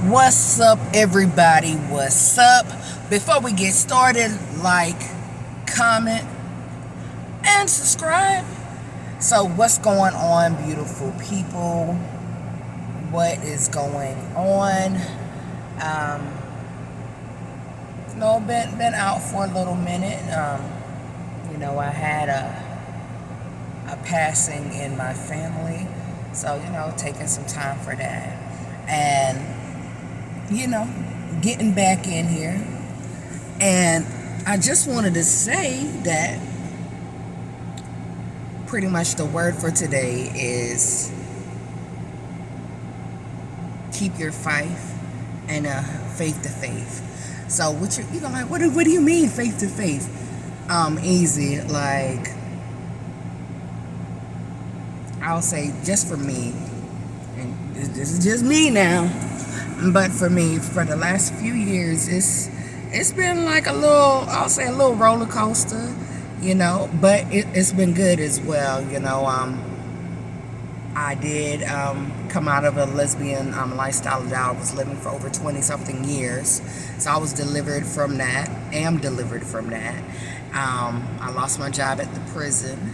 What's up, everybody? What's up? Before we get started, like, comment, and subscribe. So, what's going on, beautiful people? What is going on? Been out for a little minute. I had a passing in my family, so taking some time for that, and getting back in here. And I just wanted to say that pretty much the word for today is keep your faith and faith to faith. So what what do you mean faith to faith? Easy. Like, I'll say, just for me, and this is just me now, but for me, for the last few years, it's been like a little roller coaster, but it's been good as well. I did come out of a lesbian lifestyle that I was living for over 20 something years, so I was delivered from that. Am delivered from that. I lost my job at the prison.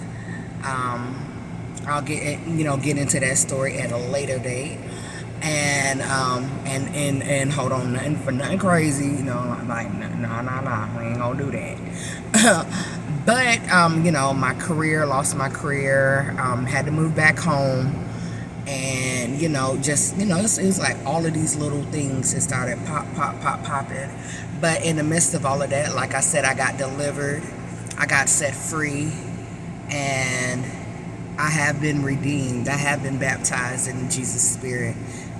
I'll get into that story at a later date. And hold on, nothing crazy, like nah, we ain't gonna do that. But my career, lost my career, had to move back home, and it was like all of these little things that started popping. But in the midst of all of that, like I said, I got delivered, I got set free, and I have been redeemed. I have been baptized in Jesus' Spirit,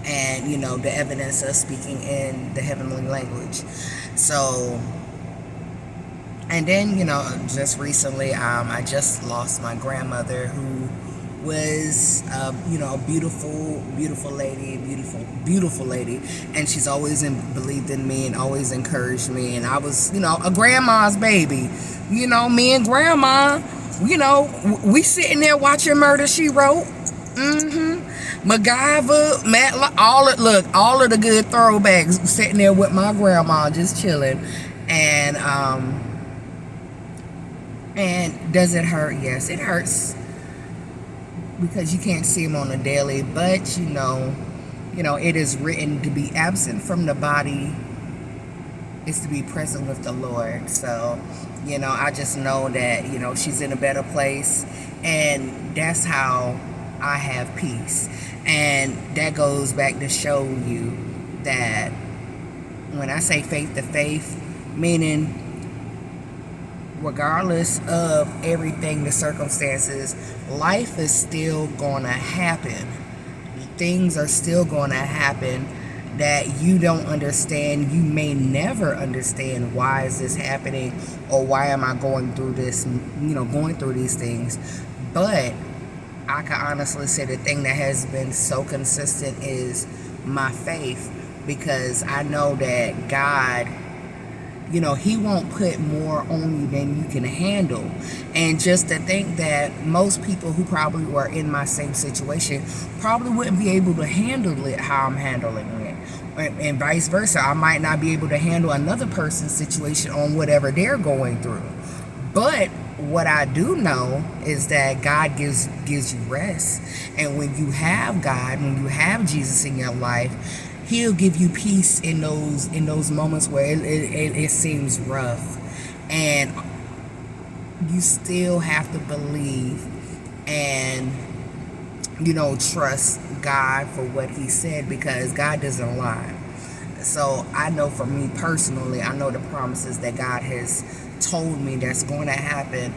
and the evidence of speaking in the heavenly language. So, and then just recently, I just lost my grandmother, who was a beautiful lady, and she's always believed in me and always encouraged me. And I was a grandma's baby. Me and grandma, we sitting there watching Murder, She Wrote, MacGyver, Matlock, all of the good throwbacks, sitting there with my grandma, just chilling. And does it hurt? Yes, it hurts, because you can't see them on a daily. But it is written, to be absent from the body is to be present with the Lord. So I just know that she's in a better place, and that's how I have peace. And that goes back to show you that when I say faith to faith, meaning regardless of everything, the circumstances, life is still going to happen. Things are still going to happen that you don't understand. You may never understand, why is this happening, or why am I going through this, going through these things. But I can honestly say the thing that has been so consistent is my faith, because I know that God, He won't put more on you than you can handle. And just to think that most people who probably were in my same situation probably wouldn't be able to handle it how I'm handling it. And vice versa. I might not be able to handle another person's situation on whatever they're going through. But what I do know is that God gives you rest. And when you have God, when you have Jesus in your life, He'll give you peace in those moments where it seems rough. And you still have to believe and trust God for what He said, because God doesn't lie. So I know, for me personally, I know the promises that God has told me that's going to happen.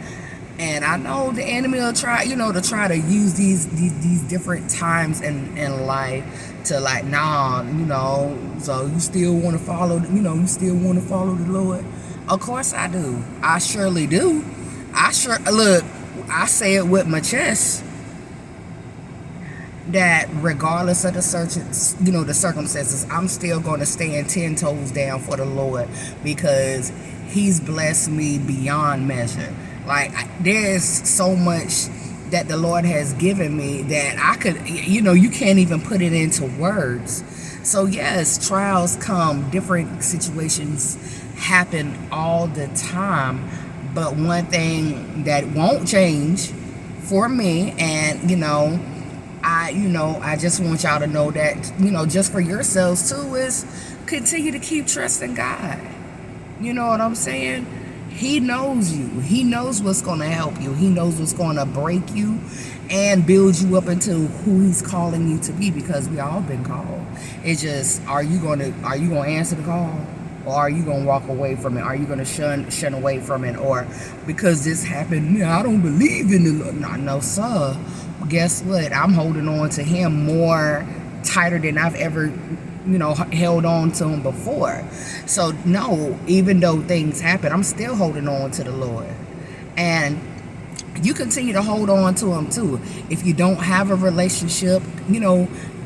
And I know the enemy will try to use these different times in life to, like, so you still want to follow the Lord. Of course I do. I surely do. I say it with my chest, that regardless of the circumstances, I'm still going to stand 10 toes down for the Lord, because He's blessed me beyond measure. Like, there's so much that the Lord has given me that I could, you can't even put it into words. So yes, trials come, different situations happen all the time. But one thing that won't change for me, and I just want y'all to know that, just for yourselves too, is continue to keep trusting God. You know what I'm saying? He knows you. He knows what's going to help you. He knows what's going to break you and build you up into who he's calling you to be, because we all been called. It's just, are you going to answer the call? Or are you going to walk away from it? Are you going to shun away from it? Or because this happened, I don't believe in the Lord. No, sir. Guess what? I'm holding on to him more tighter than I've ever held on to him before. So no, even though things happen, I'm still holding on to the Lord. And you continue to hold on to him too. If you don't have a relationship,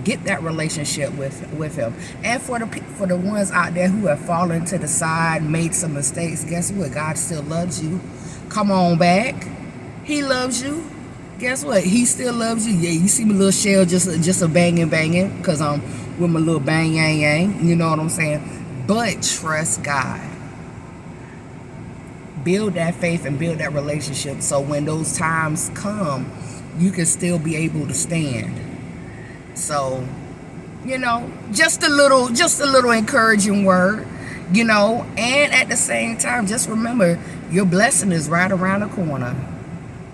get that relationship with him. And for the ones out there who have fallen to the side, made some mistakes, guess what? God still loves you. Come on back. He loves you. Guess what? He still loves you. Yeah, you see my little shell just a banging, because I'm with my little bang yang yang. You know what I'm saying? But trust God. Build that faith and build that relationship, so when those times come, you can still be able to stand. So, just a little encouraging word, and at the same time, just remember your blessing is right around the corner.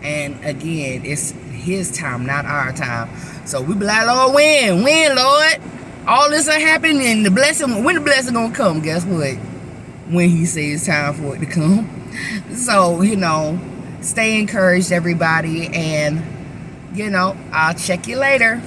And again, it's his time, not our time. So we be like, Lord, when, Lord, all this will happen, and when the blessing gonna come? Guess what? When he says it's time for it to come. So, stay encouraged, everybody, and I'll check you later.